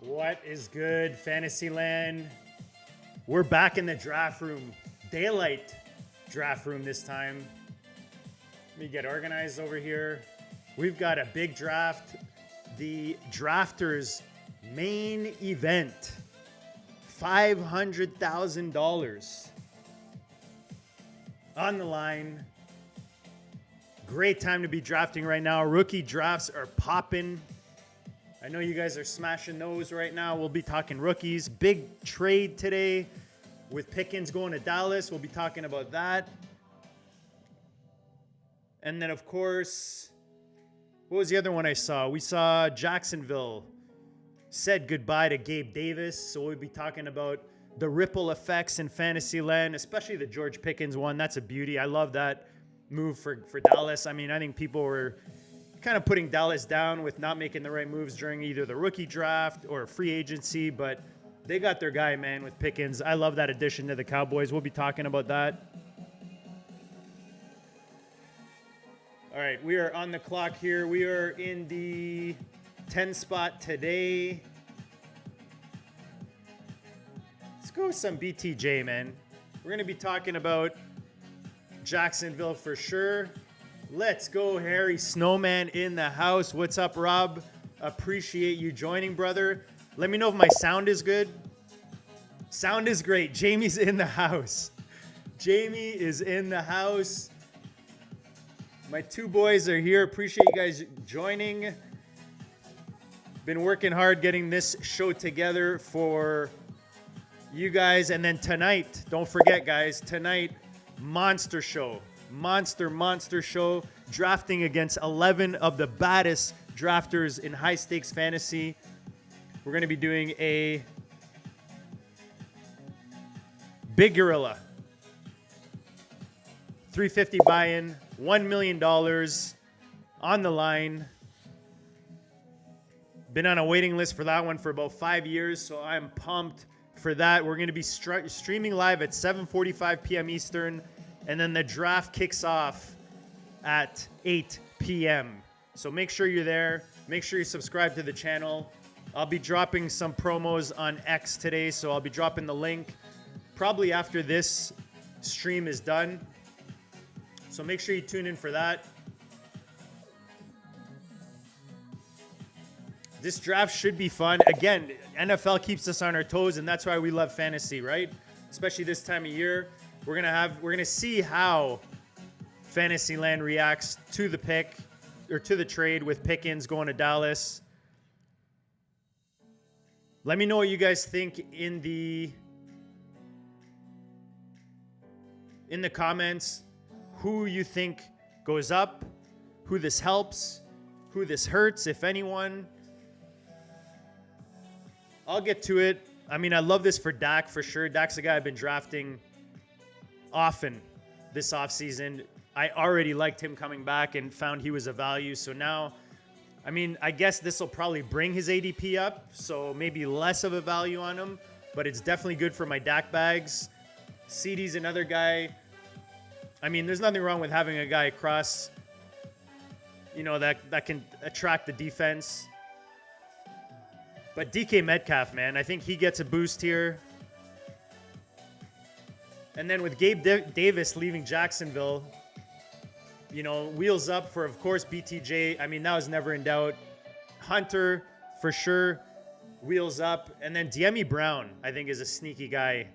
What is good, Fantasyland? We're back in the draft room. Daylight draft room this time. Let me get organized over here. We've got a big draft. The drafters main event. $500,000 on the line. Great time to be drafting right now. Rookie drafts are popping. I know you guys are smashing those right now. We'll be talking rookies. Big trade today with Pickens going to Dallas. We'll be talking about that. And then, of course, what was the other one I saw? We saw Jacksonville said goodbye to Gabe Davis. So we'll be talking about the ripple effects in Fantasyland, especially the George Pickens one. That's a beauty. I love that move for Dallas. I mean, I think people were kind of putting Dallas down with not making the right moves during either the rookie draft or free agency, but they got their guy, man, with Pickens. I love that addition to the Cowboys. We'll be talking about that. All right, we are on the clock here. We are in the 10 spot today. Let's go with some BTJ, man. We're going to be talking about Jacksonville for sure. Let's go, Harry Snowman in the house. What's up, Rob? Appreciate you joining, brother. Let me know if my sound is good. Sound is great. Jamie's in the house. Jamie is in the house. My two boys are here. Appreciate you guys joining. Been working hard getting this show together for you guys. And then tonight, don't forget, guys, tonight, monster show. Monster show. Drafting against 11 of the baddest drafters in high stakes fantasy. We're going to be doing a big gorilla. $350 buy-in, $1 million on the line. Been on a waiting list for that one for about 5 years, so I'm pumped for that. We're going to be streaming live at 7:45 p.m. Eastern, and then the draft kicks off at 8 p.m. So make sure you're there. Make sure you subscribe to the channel. I'll be dropping some promos on X today, so I'll be dropping the link probably after this stream is done. So make sure you tune in for that. This draft should be fun. Again, NFL keeps us on our toes, and that's why we love fantasy, right? Especially this time of year. We're gonna see how Fantasyland reacts to the pick or to the trade with Pickens going to Dallas. Let me know what you guys think in the comments. Who you think goes up, who this helps, who this hurts, if anyone. I'll get to it. I mean, I love this for Dak for sure. Dak's a guy I've been drafting often this offseason. I already liked him coming back and found he was a value. So now, I mean, I guess this will probably bring his ADP up. So maybe less of a value on him, but it's definitely good for my Dak bags. CeeDee's another guy. I mean, there's nothing wrong with having a guy across, you know, that can attract the defense. But DK Metcalf, man, I think he gets a boost here. And then with Gabe Davis leaving Jacksonville, you know, wheels up for, of course, BTJ. I mean, that was never in doubt. Hunter, for sure, wheels up. And then Diemi Brown, I think, is a sneaky guy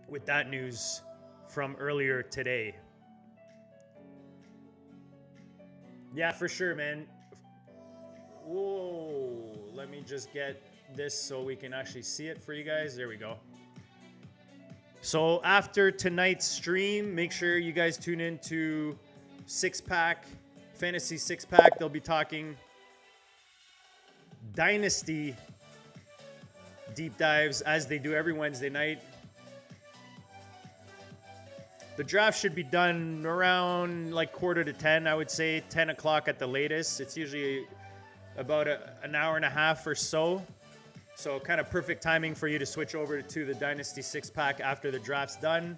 with that news from earlier today. Yeah, for sure, man. Whoa, let me just get this so we can actually see it for you guys. There we go. So after tonight's stream, make sure you guys tune in to Fantasy Six Pack. They'll be talking Dynasty deep dives as they do every Wednesday night. The draft should be done around like 9:45, I would say, 10 o'clock at the latest. It's usually about an hour and a half or so. So kind of perfect timing for you to switch over to the Dynasty Six Pack after the draft's done.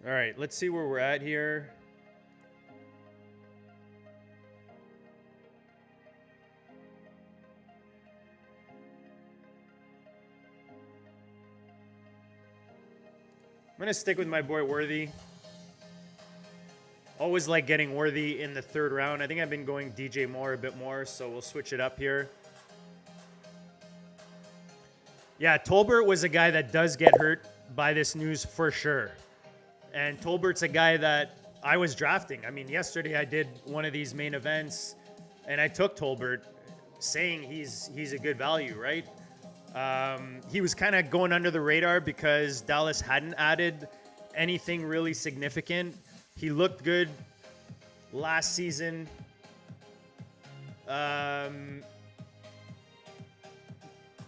All right, let's see where we're at here. I'm going to stick with my boy Worthy. Always like getting Worthy in the third round. I think I've been going DJ Moore a bit more, so we'll switch it up here. Yeah, Tolbert was a guy that does get hurt by this news for sure. And Tolbert's a guy that I was drafting. I mean, yesterday I did one of these main events, and I took Tolbert saying he's a good value, right? He was kind of going under the radar because Dallas hadn't added anything really significant. He looked good last season.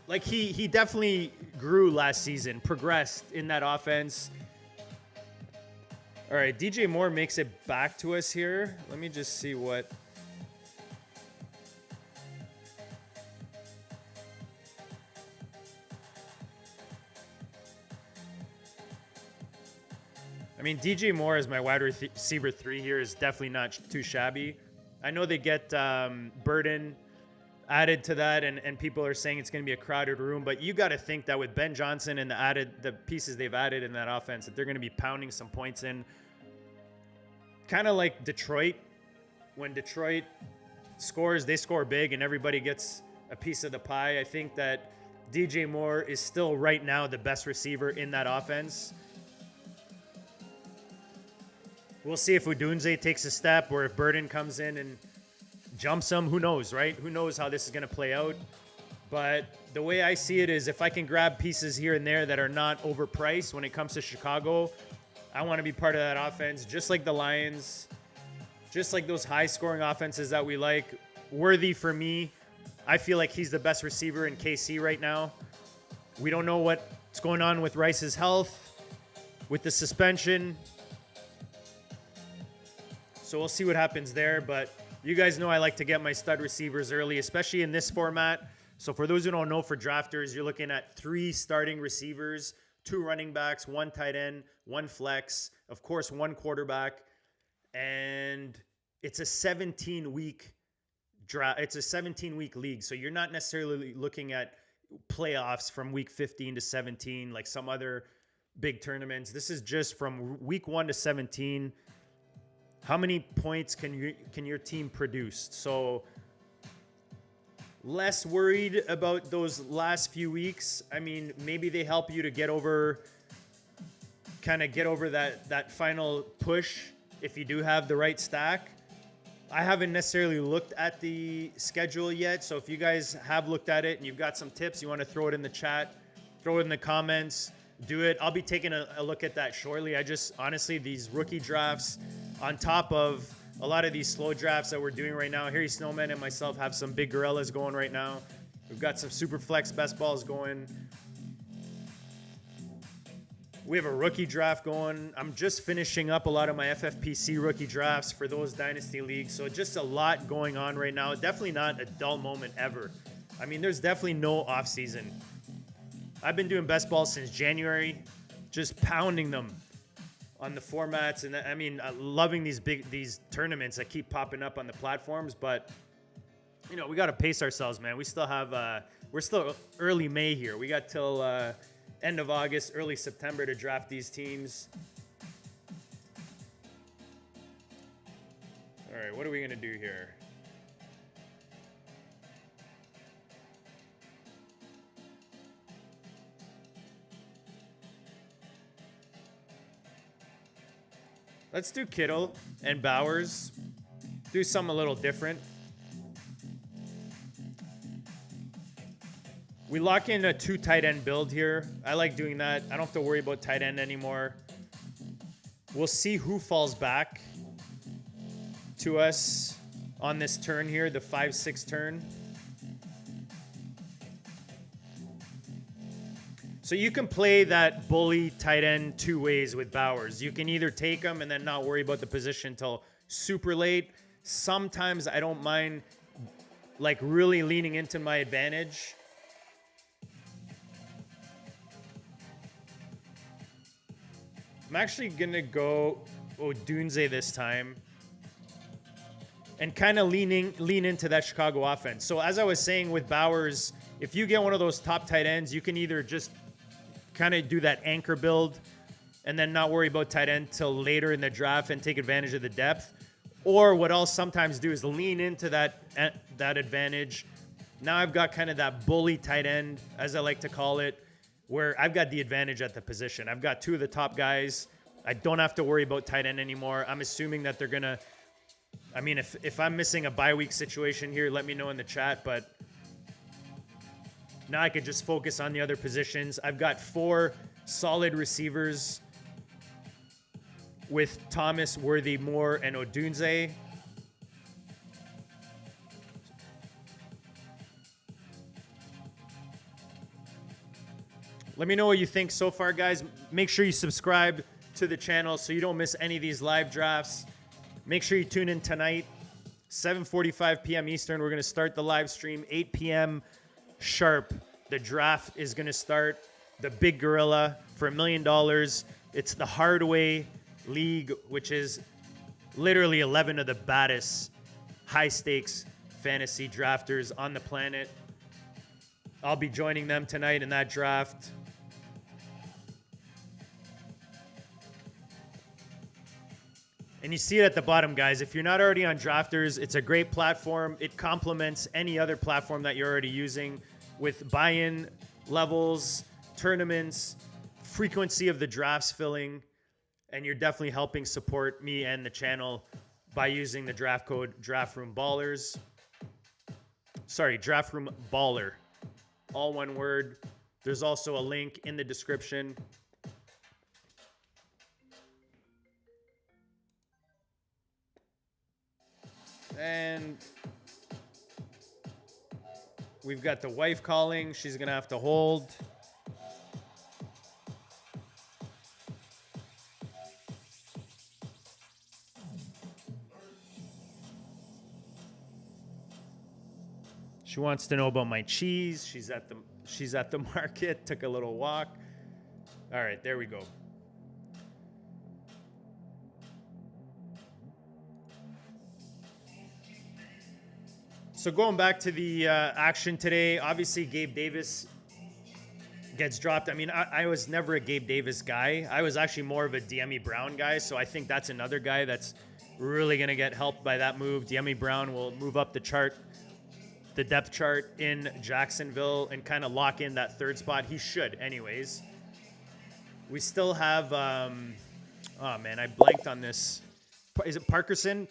Like he definitely grew last season, progressed in that offense. All right, DJ Moore makes it back to us here. Let me just see what. I mean, DJ Moore as my wide receiver 3 here is definitely not too shabby. I know they get Burden added to that, and people are saying it's going to be a crowded room, but you got to think that with Ben Johnson and the pieces they've added in that offense, that they're going to be pounding some points in. Kind of like Detroit. When Detroit scores, they score big, and everybody gets a piece of the pie. I think that DJ Moore is still right now the best receiver in that offense. We'll see if Udunze takes a step or if Burden comes in and jumps him. Who knows, right? Who knows how this is going to play out? But the way I see it is if I can grab pieces here and there that are not overpriced when it comes to Chicago, I want to be part of that offense, just like the Lions, just like those high-scoring offenses that we like. Worthy for me, I feel like he's the best receiver in KC right now. We don't know what's going on with Rice's health, with the suspension. So we'll see what happens there, but you guys know I like to get my stud receivers early, especially in this format. So for those who don't know, for drafters, you're looking at 3 starting receivers, 2 running backs, 1 tight end, 1 flex, of course, 1 quarterback, and it's a 17-week draft. It's a 17-week league, so you're not necessarily looking at playoffs from week 15 to 17 like some other big tournaments. This is just from week 1 to 17. How many points can your team produce? So less worried about those last few weeks. I mean, maybe they help you to get over that final push if you do have the right stack. I haven't necessarily looked at the schedule yet, so if you guys have looked at it and you've got some tips, you want to throw it in the chat, throw it in the comments, do it. I'll be taking a look at that shortly. I just, honestly, these rookie drafts, on top of a lot of these slow drafts that we're doing right now, Harry Snowman and myself have some big gorillas going right now. We've got some super flex best balls going. We have a rookie draft going. I'm just finishing up a lot of my FFPC rookie drafts for those dynasty leagues. So just a lot going on right now. Definitely not a dull moment ever. I mean, there's definitely no off season. I've been doing best balls since January, just pounding them on the formats, and I mean, loving these tournaments that keep popping up on the platforms. But you know, we got to pace ourselves, man. We still have we're still early May here. We got till end of August, early September to draft these teams. All right, what are we gonna do here? Let's do Kittle and Bowers. Do something a little different. We lock in a 2 tight end build here. I like doing that. I don't have to worry about tight end anymore. We'll see who falls back to us on this turn here, the 5-6 turn. So you can play that bully tight end 2 ways with Bowers. You can either take him and then not worry about the position until super late. Sometimes I don't mind like really leaning into my advantage. I'm actually going to go Odunze this time and kind of lean into that Chicago offense. So as I was saying with Bowers, if you get one of those top tight ends, you can either just kind of do that anchor build and then not worry about tight end till later in the draft and take advantage of the depth. Or what I'll sometimes do is lean into that advantage. Now I've got kind of that bully tight end, as I like to call it, where I've got the advantage at the position. I've got two of the top guys. I don't have to worry about tight end anymore. I'm assuming that they're going to, I mean, if I'm missing a bye week situation here, let me know in the chat. But now I could just focus on the other positions. I've got 4 solid receivers with Thomas, Worthy, Moore, and Odunze. Let me know what you think so far, guys. Make sure you subscribe to the channel so you don't miss any of these live drafts. Make sure you tune in tonight, 7:45 p.m. Eastern. We're going to start the live stream, 8 p.m. sharp. The draft is going to start. The Big Gorilla for $1 million. It's the Hardway League, which is literally 11 of the baddest high-stakes fantasy drafters on the planet. I'll be joining them tonight in that draft. And you see it at the bottom, guys. If you're not already on Drafters, it's a great platform. It complements any other platform that you're already using with buy-in levels, tournaments, frequency of the drafts filling, and you're definitely helping support me and the channel by using the draft code DraftRoomBallers. Sorry, DraftRoomBaller. All one word. There's also a link in the description. And we've got the wife calling. She's going to have to hold. She wants to know about my cheese. She's at the market. Took a little walk. All right, there we go. So going back to the action today, obviously Gabe Davis gets dropped. I mean, I was never a Gabe Davis guy. I was actually more of a De'Ami Brown guy. So I think that's another guy that's really going to get helped by that move. De'Ami Brown will move up the chart, the depth chart in Jacksonville, and kind of lock in that third spot. He should anyways. We still have, oh man, I blanked on this. Is it Parkinson?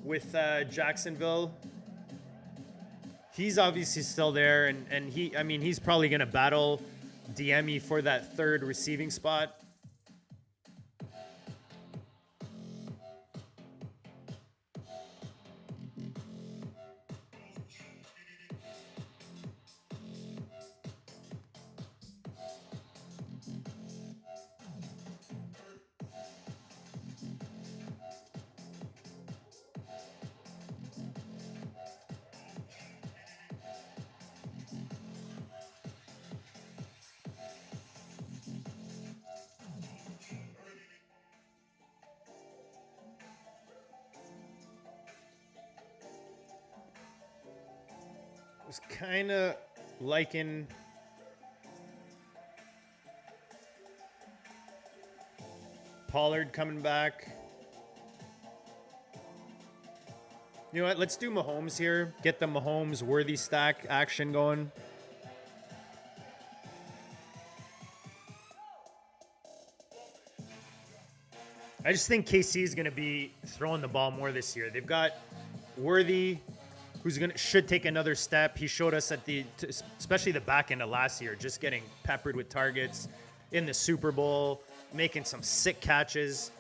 With Jacksonville. He's obviously still there, and he's probably going to battle De'Ami for that third receiving spot. Was kind of liking Pollard coming back. You know what? Let's do Mahomes here. Get the Mahomes worthy stack action going. I just think KC is going to be throwing the ball more this year. They've got Worthy, who's should take another step. He showed us at especially the back end of last year, just getting peppered with targets in the Super Bowl, making some sick catches.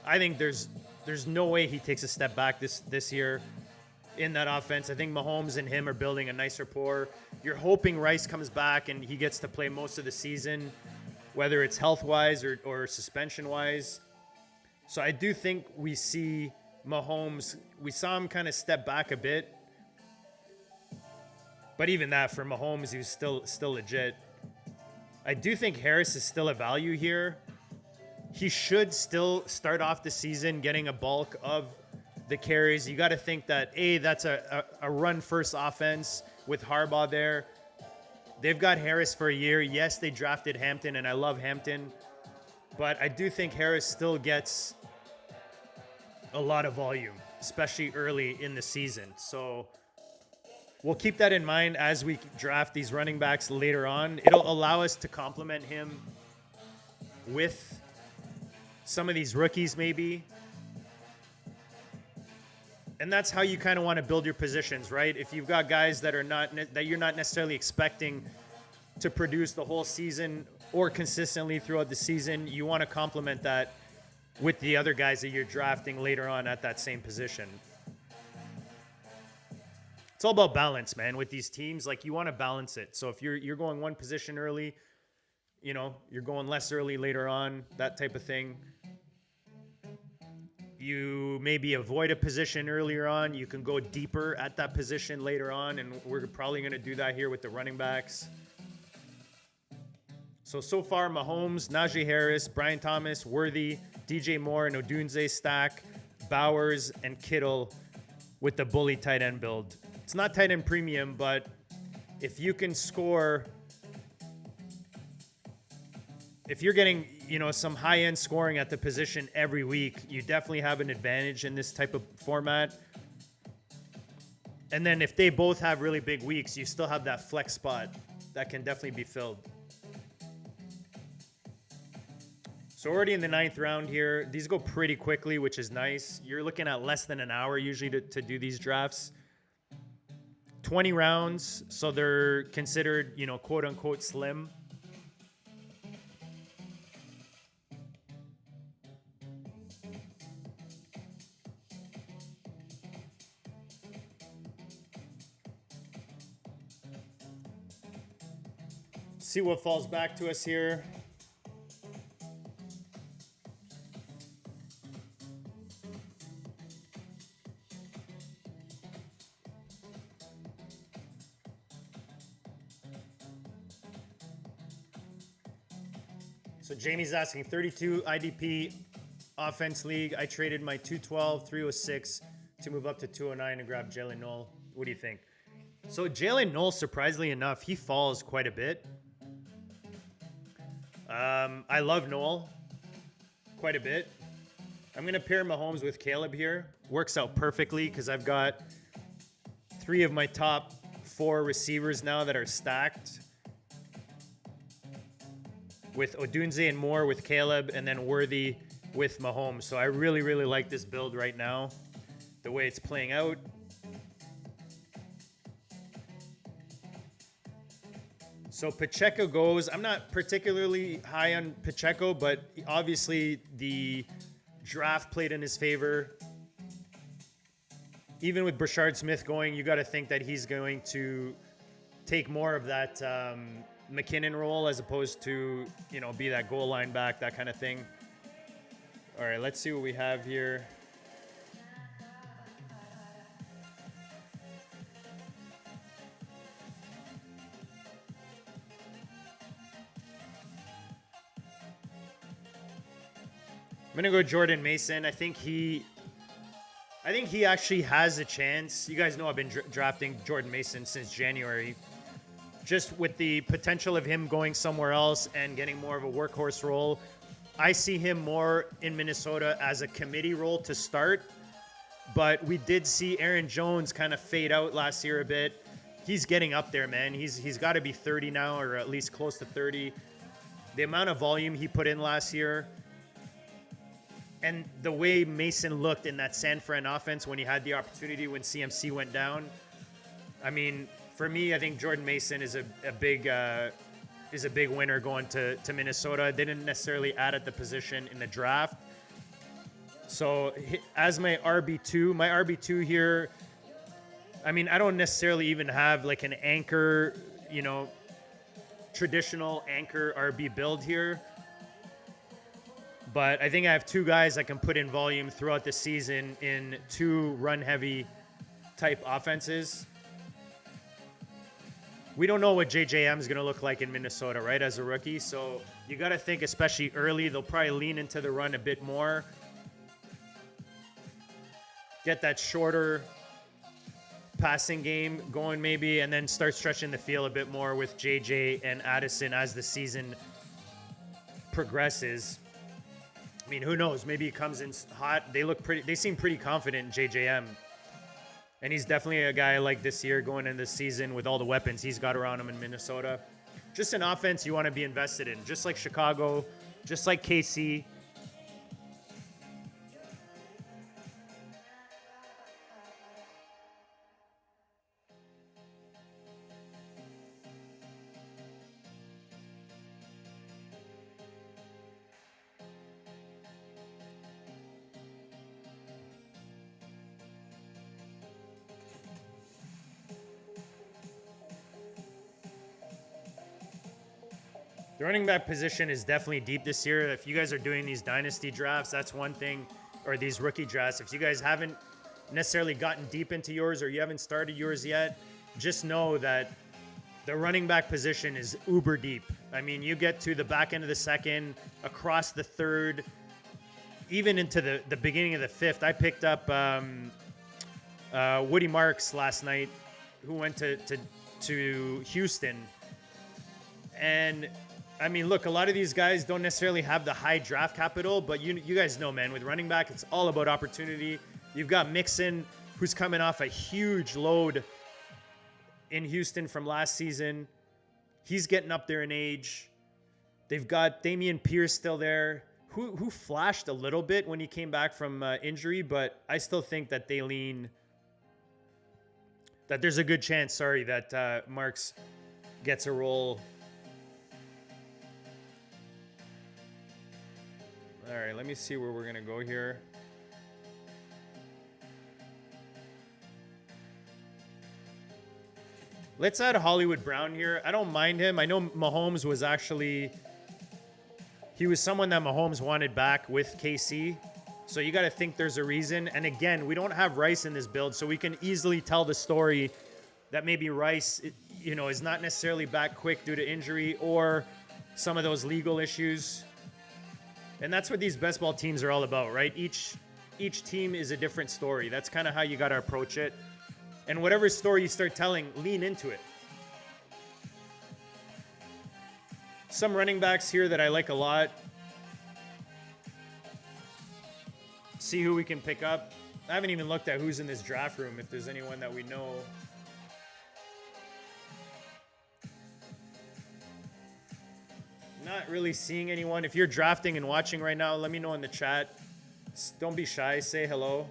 I think there's no way he takes a step back this year in that offense. I think Mahomes and him are building a nice rapport. You're hoping Rice comes back and he gets to play most of the season, whether it's health-wise or suspension-wise. So I do think we see Mahomes, we saw him kind of step back a bit. But even that, for Mahomes, he was still legit. I do think Harris is still a value here. He should still start off the season getting a bulk of the carries. You got to think that, that's a run-first offense with Harbaugh there. They've got Harris for a year. Yes, they drafted Hampton, and I love Hampton. But I do think Harris still gets a lot of volume, especially early in the season. So we'll keep that in mind as we draft these running backs later on. It'll allow us to complement him with some of these rookies maybe. And that's how you kind of want to build your positions, right? If you've got guys that are that you're not necessarily expecting to produce the whole season or consistently throughout the season, you want to complement that with the other guys that you're drafting later on at that same position. It's all about balance, man. With these teams, like, you want to balance it. So if you're going one position early, you're going less early later on, that type of thing. You maybe avoid a position earlier on. You can go deeper at that position later on, and we're probably going to do that here with the running backs. So far, Mahomes, Najee Harris, Brian Thomas, Worthy, DJ Moore, and Odunze stack, Bowers, and Kittle with the bully tight end build. It's not tight end premium, but if you can score, if you're getting, some high-end scoring at the position every week, you definitely have an advantage in this type of format. And then if they both have really big weeks, you still have that flex spot that can definitely be filled. So already in the 9th round here, these go pretty quickly, which is nice. You're looking at less than an hour usually to do these drafts. 20 rounds, so they're considered, quote-unquote slim. See what falls back to us here. So Jamie's asking 32 IDP offense league. I traded my 212, 306 to move up to 209 and grab Jalen Noel. What do you think? So Jalen Noel, surprisingly enough, he falls quite a bit. I love Noel quite a bit. I'm going to pair Mahomes with Caleb here. Works out perfectly because I've got 3 of my top 4 receivers now that are stacked, with Odunze and Moore with Caleb, and then Worthy with Mahomes. So I really, really like this build right now, the way it's playing out. So Pacheco goes. I'm not particularly high on Pacheco, but obviously the draft played in his favor. Even with Brashard Smith going, you got to think that he's going to take more of that McKinnon role as opposed to, be that goal line back, that kind of thing. All right, let's see what we have here. I'm going to go Jordan Mason. I think he actually has a chance. You guys know I've been drafting Jordan Mason since January. Just with the potential of him going somewhere else and getting more of a workhorse role. I see him more in Minnesota as a committee role to start. But we did see Aaron Jones kind of fade out last year a bit. He's getting up there, man. He's got to be 30 now, or at least close to 30. The amount of volume he put in last year, and the way Mason looked in that San Fran offense when he had the opportunity when CMC went down. I mean, for me, I think Jordan Mason is a big winner going to Minnesota. They didn't necessarily add at the position in the draft. So as my RB2 here, I mean, I don't necessarily even have like an anchor, traditional anchor RB build here. But I think I have 2 guys that can put in volume throughout the season in 2 run-heavy type offenses. we don't know what JJM is going to look like in Minnesota, right, as a rookie. So you got to think, especially early, they'll probably lean into the run a bit more. Get that shorter passing game going maybe, and then start stretching the field a bit more with JJ and Addison as the season progresses. I mean, who knows? Maybe he comes in hot. They seem pretty confident in JJM. And he's definitely a guy like this year going into the season with all the weapons he's got around him in Minnesota. Just an offense you want to be invested in, just like Chicago, just like KC. The running back position is definitely deep this year. If you guys are doing these dynasty drafts, that's one thing, or these rookie drafts. If you guys haven't necessarily gotten deep into yours or you haven't started yours yet, just know that the running back position is uber deep. I mean, you get to the back end of the second, across the third, even into the beginning of the fifth. I picked up Woody Marks last night, who went to Houston. And I mean, look, a lot of these guys don't necessarily have the high draft capital, but you guys know, man, with running back, it's all about opportunity. You've got Mixon, who's coming off a huge load in Houston from last season. He's getting up there in age. They've got Dameon Pierce still there, who flashed a little bit when he came back from injury, but I still think that that there's a good chance, that Marks gets a role. All right, let me see where we're going to go here. Let's add Hollywood Brown here. I don't mind him. I know Mahomes was he was someone that Mahomes wanted back with KC. So you got to think there's a reason. And again, we don't have Rice in this build, so we can easily tell the story that maybe Rice, is not necessarily back quick due to injury or some of those legal issues. And that's what these best ball teams are all about, right? Each team is a different story. That's kind of how you got to approach it. And whatever story you start telling, lean into it. Some running backs here that I like a lot. See who we can pick up. I haven't even looked at who's in this draft room, if there's anyone that we know. Not really seeing anyone. If you're drafting and watching right now, let me know in the chat. Don't be shy. Say hello.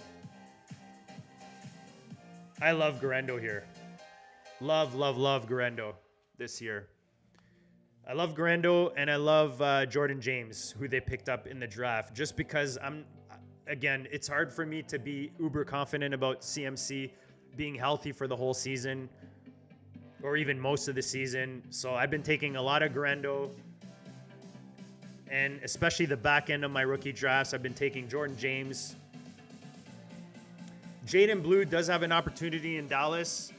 I love Garendo here. Love Garendo this year. I love Garendo, and I love Jordan James, who they picked up in the draft, just because again, it's hard for me to be uber confident about CMC being healthy for the whole season or even most of the season. So I've been taking a lot of Garendo. And especially the back end of my rookie drafts, I've been taking Jordan James. Jaden Blue does have an opportunity in Dallas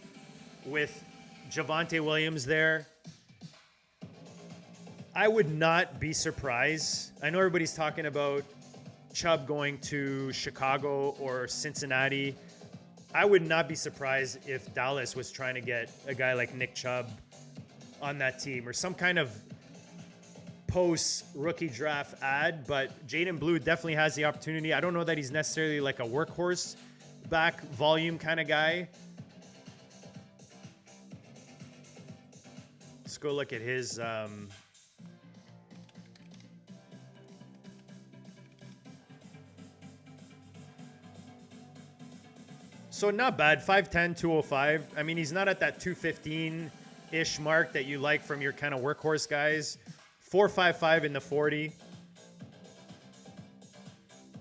with Javonte Williams there. I would not be surprised. I know everybody's talking about Chubb going to Chicago or Cincinnati. I would not be surprised if Dallas was trying to get a guy like Nick Chubb on that team or some kind of post-rookie draft ad, but Jaden Blue definitely has the opportunity. I don't know that he's necessarily like a workhorse back volume kind of guy. Let's go look at his so not bad, 5'10", 205. I mean, he's not at that 215-ish mark that you like from your kind of workhorse guys. 4.55 in the 40.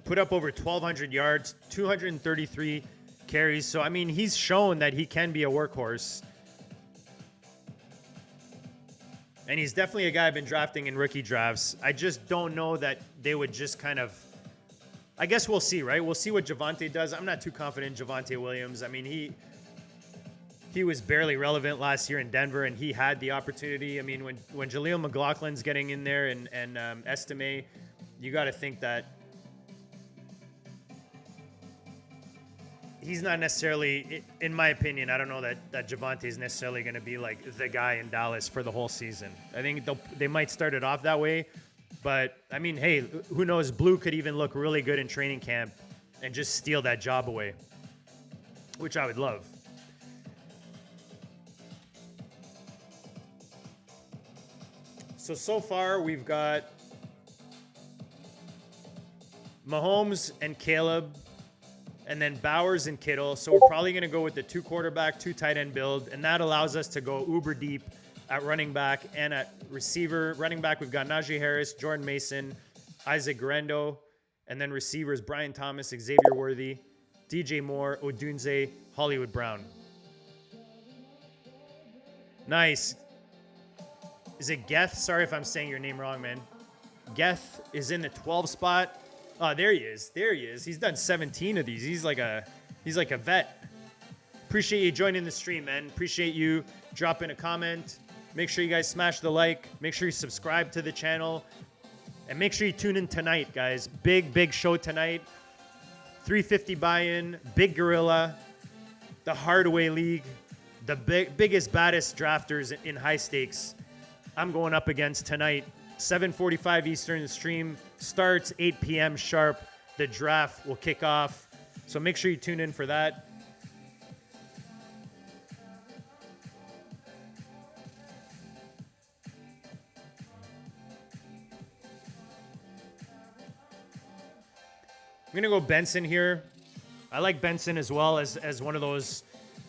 Put up over 1,200 yards, 233 carries. So, I mean, he's shown that he can be a workhorse. And he's definitely a guy I've been drafting in rookie drafts. I just don't know that they would just kind of... I guess we'll see, right? We'll see what Javonte does. I'm not too confident in Javonte Williams. I mean, he was barely relevant last year in Denver, and he had the opportunity. I mean, when Jaleel McLaughlin's getting in there and Estime, you got to think that he's not necessarily, in my opinion, I don't know that Javonte is necessarily going to be like the guy in Dallas for the whole season. I think they might start it off that way, but I mean, hey, who knows? Blue could even look really good in training camp and just steal that job away, which I would love. So far, we've got Mahomes and Caleb, and then Bowers and Kittle. So we're probably going to go with the 2 quarterback, 2 tight end build, and that allows us to go uber deep at running back and at receiver. Running back, we've got Najee Harris, Jordan Mason, Isaac Guerrero, and then receivers, Brian Thomas, Xavier Worthy, DJ Moore, Odunze, Hollywood Brown. Nice. Is it Geth? Sorry if I'm saying your name wrong, man. Geth is in the 12 spot. Oh, there he is. There he is. He's done 17 of these. He's like a vet. Appreciate you joining the stream, man. Appreciate you dropping a comment. Make sure you guys smash the like. Make sure you subscribe to the channel. And make sure you tune in tonight, guys. Big show tonight. 350 buy-in. Big Gorilla. The Hardaway League. The biggest, baddest drafters in high stakes. I'm going up against tonight. 7:45 Eastern. The stream starts 8 p.m. sharp. The draft will kick off. So make sure you tune in for that. I'm going to go Benson here. I like Benson as well as one of those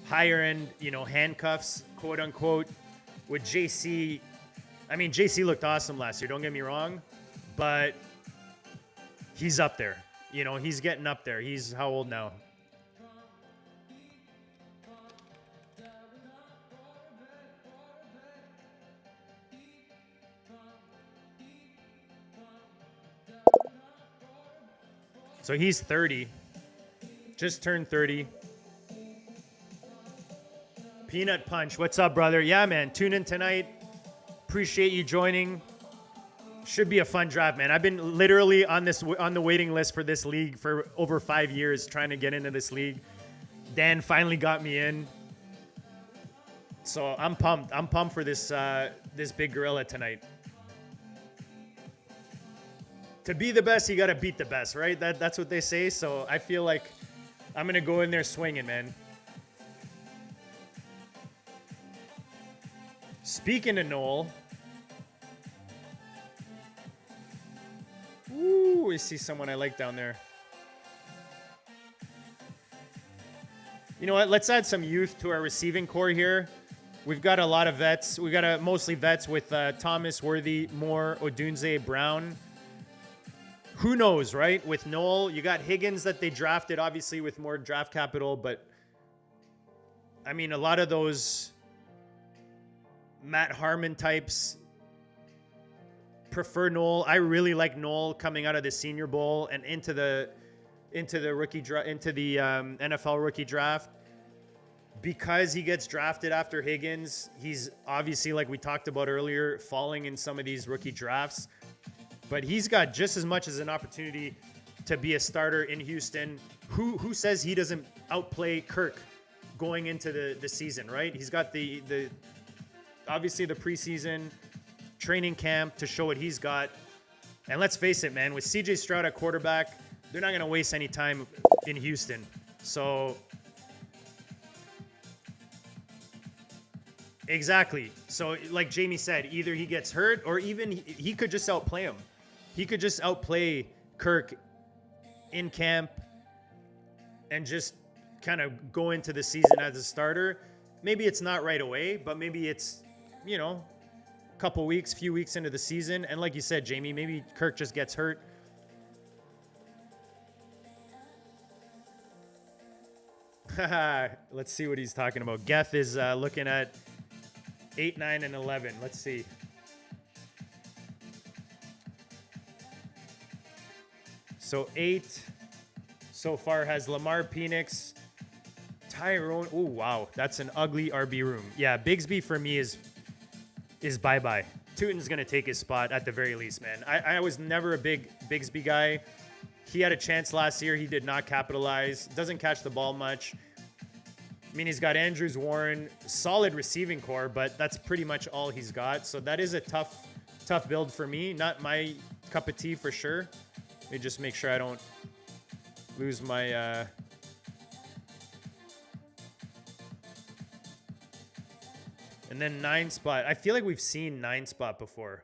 higher end, handcuffs, quote unquote, with JC. I mean, JC looked awesome last year, don't get me wrong, but he's up there. He's getting up there. He's how old now? So he's 30. Just turned 30. Peanut Punch, what's up, brother? Yeah, man, tune in tonight. Appreciate you joining. Should be a fun draft, man. I've been literally on the waiting list for this league for over 5 years, trying to get into this league. Dan finally got me in, so I'm pumped. I'm pumped for this big gorilla tonight. To be the best, you got to beat the best, right? That's what they say. So I feel like I'm gonna go in there swinging, man. Speaking of Noel. Ooh, I see someone I like down there. You know what? Let's add some youth to our receiving core here. We've got a lot of vets. We got mostly vets with Thomas, Worthy, Moore, Odunze, Brown. Who knows, right? With Noel, you got Higgins that they drafted, obviously with more draft capital, but I mean, a lot of those Matt Harmon types prefer Noel. I really like Noel coming out of the Senior Bowl and into the NFL rookie draft, because he gets drafted after Higgins. He's obviously, like we talked about earlier, falling in some of these rookie drafts, but he's got just as much as an opportunity to be a starter in Houston. Who says he doesn't outplay Kirk going into the season, right? He's got the obviously the preseason training camp to show what he's got. And let's face it, man, with CJ Stroud at quarterback, they're not going to waste any time in Houston. So exactly. So like Jamie said, either he gets hurt or even he could just outplay him. He could just outplay Kirk in camp and just kind of go into the season as a starter. Maybe it's not right away, but maybe it's, a few weeks into the season. And like you said, Jamie, maybe Kirk just gets hurt. Let's see what he's talking about. Geth is looking at 8, 9, and 11. Let's see. So 8 so far has Lamar Penix, Tyrone. Oh, wow. That's an ugly RB room. Yeah, Bigsby for me is bye-bye. Tootin's going to take his spot at the very least, man. I was never a big Bigsby guy. He had a chance last year. He did not capitalize. Doesn't catch the ball much. I mean, he's got Andrews, Warren, solid receiving core, but that's pretty much all he's got. So that is a tough build for me. Not my cup of tea for sure. Let me just make sure I don't lose my... And then 9 spot. I feel like we've seen 9 spot before.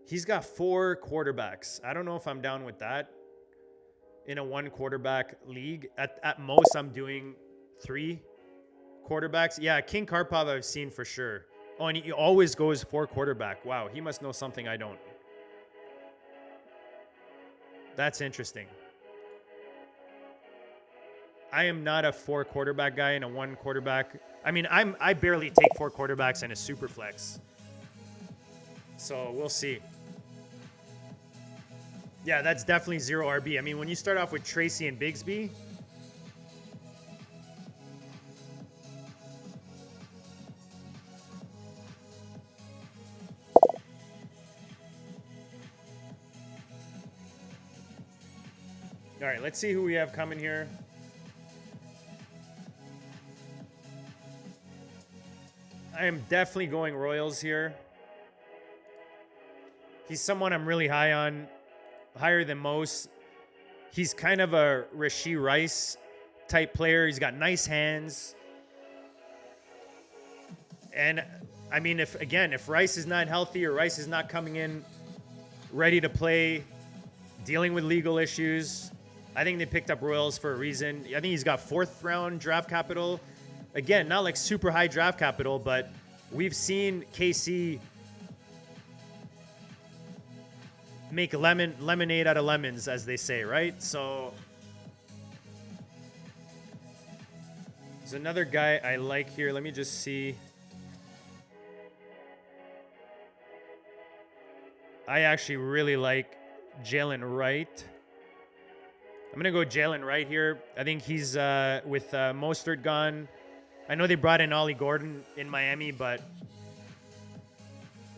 He's got 4 quarterbacks. I don't know if I'm down with that. In a 1 quarterback league. At most, I'm doing 3 quarterbacks. Yeah, King Karpov I've seen for sure. Oh, and he always goes 4 quarterback. Wow, he must know something I don't. That's interesting. I am not a 4 quarterback guy in a 1 quarterback. I mean, I barely take 4 quarterbacks in a super flex. So we'll see. Yeah, that's definitely 0 RB. I mean, when you start off with Tracy and Bigsby, all right, let's see who we have coming here. I am definitely going Royals here. He's someone I'm really high on, higher than most. He's kind of a Rashee Rice type player. He's got nice hands. And I mean, if Rice is not healthy or Rice is not coming in ready to play, dealing with legal issues, I think they picked up Royals for a reason. I think he's got 4th round draft capital. Again, not like super high draft capital, but we've seen KC make lemonade out of lemons, as they say, right? So there's another guy I like here. Let me just see. I actually really like Jalen Wright. I'm going to go Jalen Wright here. I think he's with Mostert gone. I know they brought in Ollie Gordon in Miami, but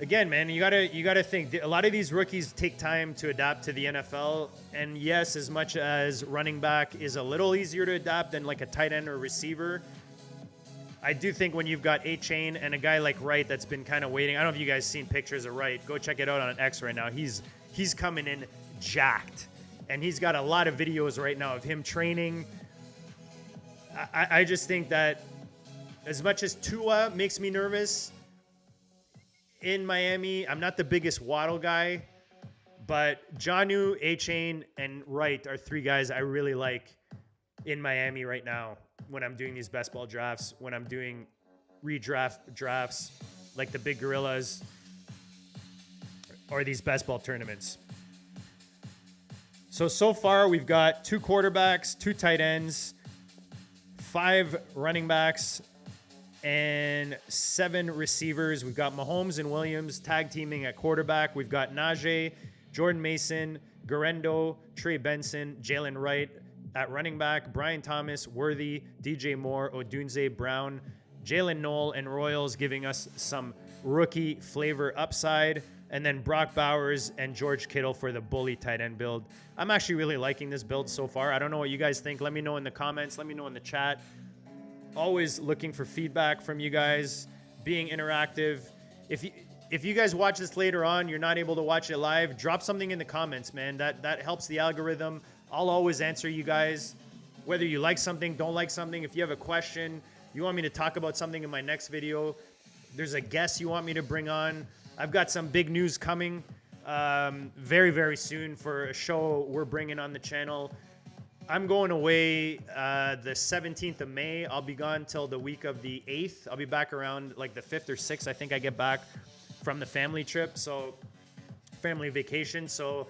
again, man, you gotta think. A lot of these rookies take time to adapt to the NFL. And yes, as much as running back is a little easier to adapt than like a tight end or receiver, I do think when you've got A-Chain and a guy like Wright that's been kind of waiting. I don't know if you guys seen pictures of Wright. Go check it out on X right now. He's coming in jacked. And he's got a lot of videos right now of him training. I just think that as much as Tua makes me nervous in Miami, I'm not the biggest Waddle guy, but Jonnu, A-Chain, and Wright are 3 guys I really like in Miami right now when I'm doing these best ball drafts, when I'm doing redraft drafts like the Big Gorillas or these best ball tournaments. So far we've got 2 quarterbacks, 2 tight ends, 5 running backs, and 7 receivers. We've got Mahomes and Williams tag teaming at quarterback. We've got Najee, Jordan Mason, Garendo, Trey Benson, Jalen Wright at running back, Brian Thomas, Worthy, DJ Moore, Odunze Brown, Jalen Knoll, and Royals giving us some rookie flavor upside. And then Brock Bowers and George Kittle for the bully tight end build. I'm actually really liking this build so far. I don't know what you guys think. Let me know in the comments. Let me know in the chat. Always looking for feedback from you guys, being interactive. If you guys watch this later on, you're not able to watch it live, drop something in the comments, man. That helps the algorithm. I'll always answer you guys, whether you like something, don't like something. If you have a question, you want me to talk about something in my next video, there's a guest you want me to bring on, I've got some big news coming very, very soon for a show we're bringing on the channel. I'm going away the 17th of May. I'll be gone till the week of the 8th. I'll be back around like the 5th or 6th. I think I get back from the family trip, so family vacation. So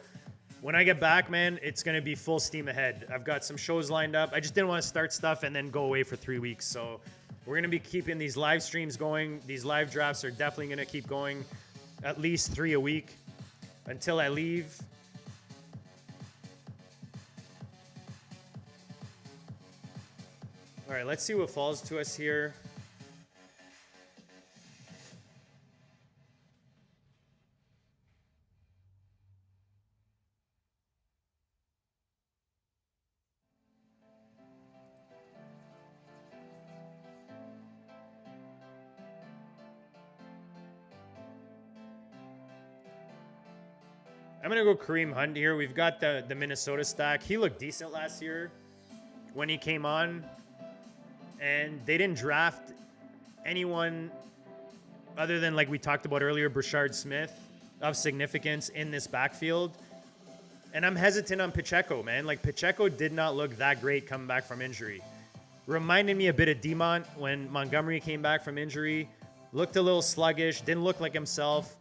when I get back, man, it's going to be full steam ahead. I've got some shows lined up. I just didn't want to start stuff and then go away for 3 weeks. So we're going to be keeping these live streams going. These live drafts are definitely going to keep going, at least 3 a week until I leave. All right, let's see what falls to us here. I'm going to go Kareem Hunt here. We've got the Minnesota stack. He looked decent last year when he came on. And they didn't draft anyone other than, like we talked about earlier, Brashard Smith of significance in this backfield. And I'm hesitant on Pacheco, man. Like, Pacheco did not look that great coming back from injury. Reminded me a bit of Demont when Montgomery came back from injury. Looked a little sluggish. Didn't look like himself.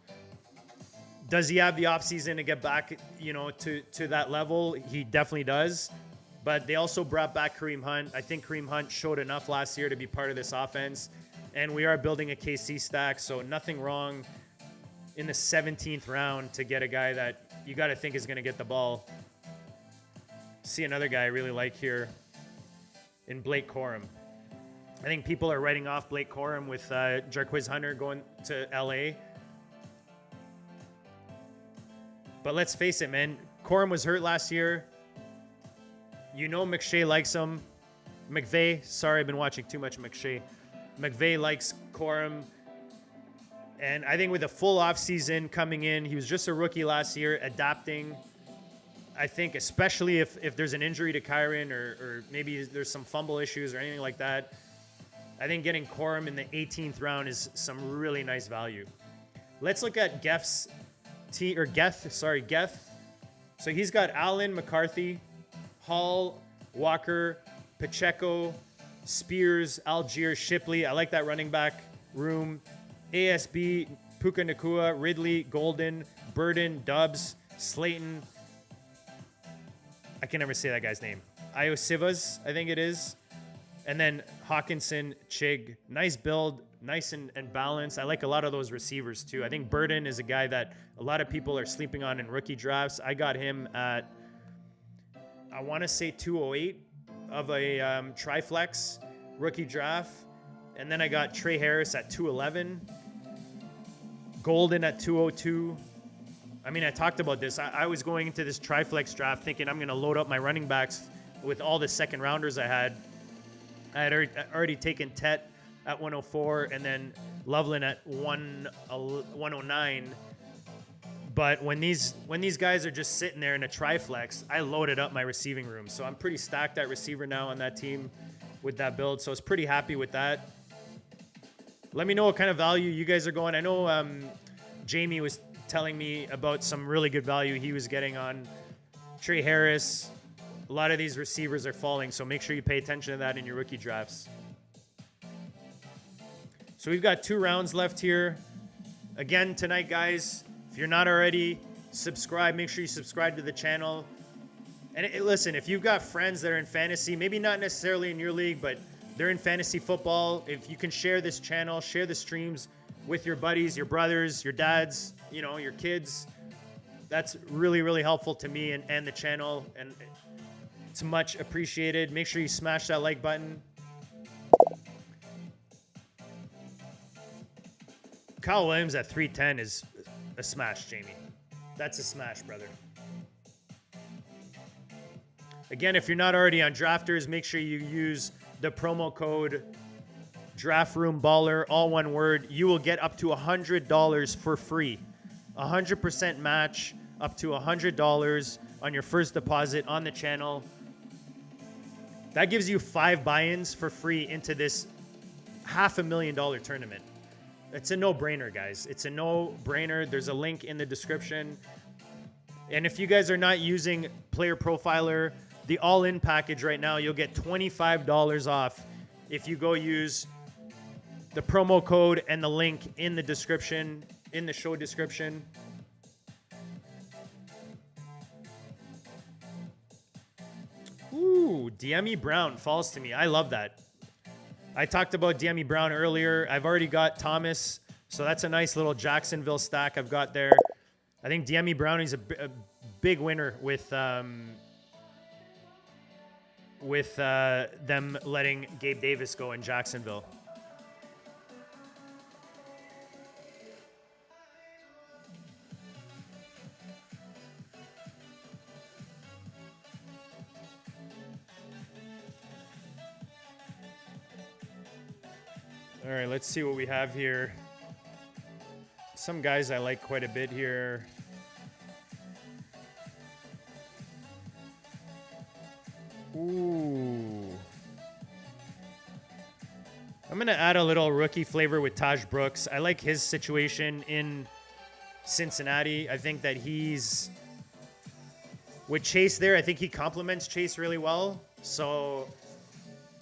Does he have the offseason to get back, you know, to that level? He definitely does. But they also brought back Kareem Hunt. I think Kareem Hunt showed enough last year to be part of this offense. And we are building a KC stack, so nothing wrong in the 17th round to get a guy that you got to think is going to get the ball. See another guy I really like here in Blake Corum. I think people are writing off Blake Corum with Jarquiz Hunter going to LA. But let's face it, man. Corum was hurt last year. You know McShay likes him. McVay, sorry, I've been watching too much McShay. McVay likes Corum. And I think with a full offseason coming in, he was just a rookie last year, adapting. I think especially if there's an injury to Kyron or maybe there's some fumble issues or anything like that, I think getting Corum in the 18th round is some really nice value. Let's look at Geth. So he's got Allen, McCarthy, Hall, Walker, Pacheco, Spears, Algier, Shipley. I like that running back room. ASB, Puka Nacua, Ridley, Golden, Burden, Dubs, Slayton. I can never say that guy's name. Iosivas, I think it is. And then Hawkinson, Chig. Nice build, nice and balanced. I like a lot of those receivers too. I think Burden is a guy that a lot of people are sleeping on in rookie drafts. I got him at, I want to say 208 of a Triflex rookie draft. And then I got Trey Harris at 211. Golden at 202. I mean, I talked about this. I was going into this Triflex draft thinking I'm going to load up my running backs with all the second rounders I had. I had already taken Tet at 104 and then Loveland at 109. But when these guys are just sitting there in a Triflex, I loaded up my receiving room. So I'm pretty stacked at receiver now on that team with that build. So I was pretty happy with that. Let me know what kind of value you guys are going. I know Jamie was telling me about some really good value he was getting on Trey Harris. A lot of these receivers are falling, so make sure you pay attention to that in your rookie drafts. So we've got 2 rounds left here. Again, tonight, guys, if you're not already, subscribe. Make sure you subscribe to the channel. And listen, if you've got friends that are in fantasy, maybe not necessarily in your league, but they're in fantasy football, if you can share this channel, share the streams with your buddies, your brothers, your dads, you know, your kids, that's really, really helpful to me and the channel. And it's much appreciated. Make sure you smash that like button. Kyle Williams at 310 is a smash, Jamie. That's a smash, brother. Again, if you're not already on Drafters, make sure you use the promo code DraftRoomBaller, all one word. You will get up to $100 for free. 100% match, up to $100 on your first deposit on the channel. That gives you 5 buy-ins for free into this $500,000 tournament. It's a no-brainer, guys. It's a no-brainer. There's a link in the description. And if you guys are not using Player Profiler, the all-in package right now, you'll get $25 off if you go use the promo code and the link in the description, in the show description. Ooh, De'Ami Brown falls to me. I love that. I talked about De'Ami Brown earlier. I've already got Thomas, so that's a nice little Jacksonville stack I've got there. I think De'Ami Brown is a big winner with with them letting Gabe Davis go in Jacksonville. All right, let's see what we have here. Some guys I like quite a bit here. Ooh. I'm going to add a little rookie flavor with Taj Brooks. I like his situation in Cincinnati. I think that he's... With Chase there, I think he complements Chase really well. So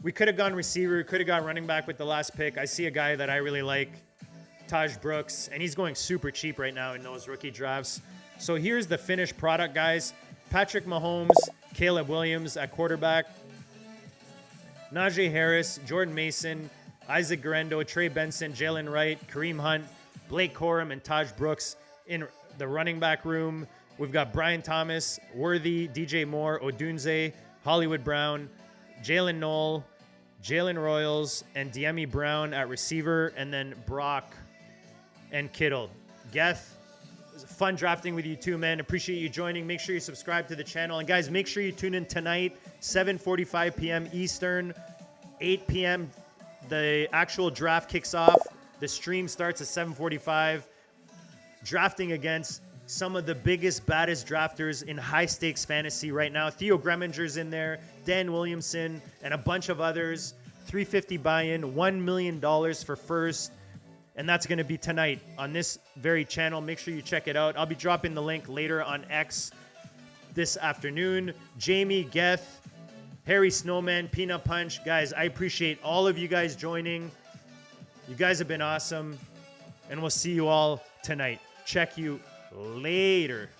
we could have gone receiver, could have gone running back with the last pick. I see a guy that I really like, Taj Brooks, and he's going super cheap right now in those rookie drafts. So here's the finished product, guys. Patrick Mahomes, Caleb Williams at quarterback, Najee Harris, Jordan Mason, Isaac Guerrero, Trey Benson, Jalen Wright, Kareem Hunt, Blake Corum, and Taj Brooks in the running back room. We've got Brian Thomas, Worthy, DJ Moore, Odunze, Hollywood Brown, Jalen Knoll, Jalen Royals, and Diemi Brown at receiver, and then Brock and Kittle. Geth, it was fun drafting with you too, man. Appreciate you joining. Make sure you subscribe to the channel. And guys, make sure you tune in tonight, 7:45 p.m. Eastern, 8 p.m. The actual draft kicks off. The stream starts at 7:45. Drafting against some of the biggest, baddest drafters in high-stakes fantasy right now. Theo Greminger's in there, Dan Williamson, and a bunch of others. $350 buy-in, $1 million for first. And that's going to be tonight on this very channel. Make sure you check it out. I'll be dropping the link later on X this afternoon. Jamie, Geth, Harry Snowman, Peanut Punch. Guys, I appreciate all of you guys joining. You guys have been awesome. And we'll see you all tonight. Check you later.